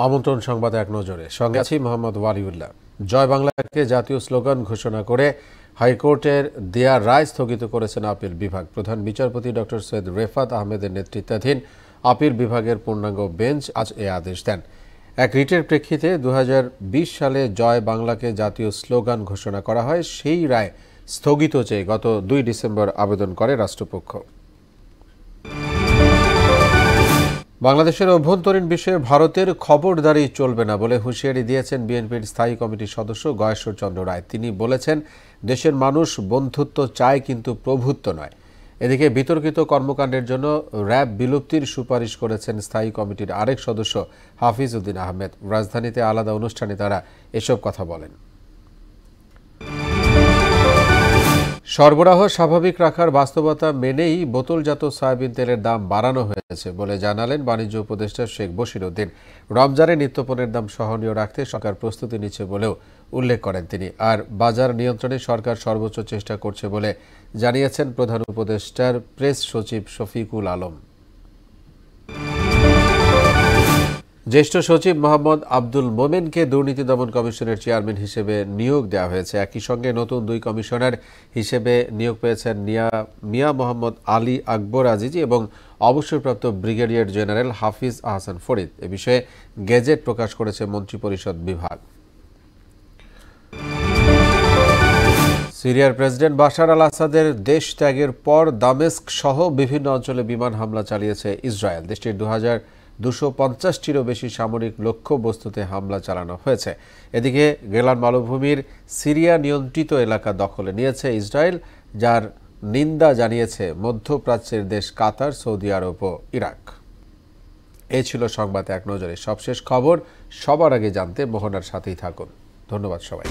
আমন্ত্রণ সংবাদ এক নজরে, সঙ্গে আছি মোহাম্মদ ওয়ালিউল্লাহ। জয় বাংলাকে জাতীয় স্লোগান ঘোষণা করে হাইকোর্টের দেয়া রায় স্থগিত করেছেন আপিল বিভাগ। প্রধান বিচারপতি ডক্টর সৈয়দ রেফাত আহমেদের নেতৃত্বাধীন আপিল বিভাগের পূর্ণাঙ্গ বেঞ্চ আজ এ আদেশ দেন। এক রিটের প্রেক্ষিতে 2020 সালে জয় বাংলাকে জাতীয় স্লোগান ঘোষণা করা হয়। সেই রায় স্থগিত চেয়ে গত 2 ডিসেম্বর আবেদন করে রাষ্ট্রপক্ষ। বাংলাদেশের অভ্যন্তরীণ বিষয়ে ভারতের খবরদারি চলবে না বলে হুঁশিয়ারি দিয়েছেন বিএনপির স্থায়ী কমিটির সদস্য গয়েশ্বর চন্দ্র রায়। তিনি বলেছেন, দেশের মানুষ বন্ধুত্ব চায় কিন্তু প্রভুত্ব নয়। এদিকে বিতর্কিত কর্মকাণ্ডের জন্য র্যাব বিলুপ্তির সুপারিশ করেছেন স্থায়ী কমিটির আরেক সদস্য হাফিজ উদ্দিন আহমেদ। রাজধানীতে আলাদা অনুষ্ঠানে তারা এসব কথা বলেন। সরবরাহ স্বাভাবিক রাখার বাস্তবতা মেনেই বোতলজাত সয়াবিন তেলের দাম বাড়ানো হয়েছে বলে জানালেন বাণিজ্য উপদেষ্টা শেখ বশির উদ্দিন। রমজানে নিত্যপণ্যের দাম সহনীয় রাখতে সরকার প্রস্তুতি নিচ্ছে বলেও উল্লেখ করেন তিনি। আর বাজার নিয়ন্ত্রণে সরকার সর্বোচ্চ চেষ্টা করছে বলে জানিয়েছেন প্রধান উপদেষ্টার প্রেস সচিব শফিকুল আলম। জ্যেষ্ঠ সচিব মোহাম্মদ আব্দুল মোমেনকে দুর্নীতি দমন কমিশনের চেয়ারম্যান হিসেবে নিয়োগ দেওয়া হয়েছে। একই সঙ্গে নতুন 2 কমিশনার হিসেবে নিয়োগ পেয়েছেন মিয়া মোহাম্মদ আলী আকবর আজিজি এবং অবসরপ্রাপ্ত ব্রিগেডিয়ার জেনারেল হাফিজ আহসান ফরিদ। এ বিষয়ে গেজেট প্রকাশ করেছে মন্ত্রিপরিষদ বিভাগ। সিরিয়ার প্রেসিডেন্ট বাশার আল আসাদের দেশ ত্যাগের পর দামেস্ক সহ বিভিন্ন অঞ্চলে বিমান হামলা চালিয়েছে ইসরায়েল। দেশটির 250টিরও বেশি সামরিক লক্ষ্যবস্তুতে হামলা চালানো হয়েছে। এদিকে গোলান মালভূমির সিরিয়া নিয়ন্ত্রিত এলাকা দখলে নিয়েছে ইসরায়েল, যার নিন্দা জানিয়েছে মধ্যপ্রাচ্যের দেশ কাতার, সৌদি আরব ও ইরাক। এই ছিল সংবাদ এক নজরে। সবশেষ খবর সবার আগে জানতে মোহনার সাথেই থাকুন। ধন্যবাদ সবাই।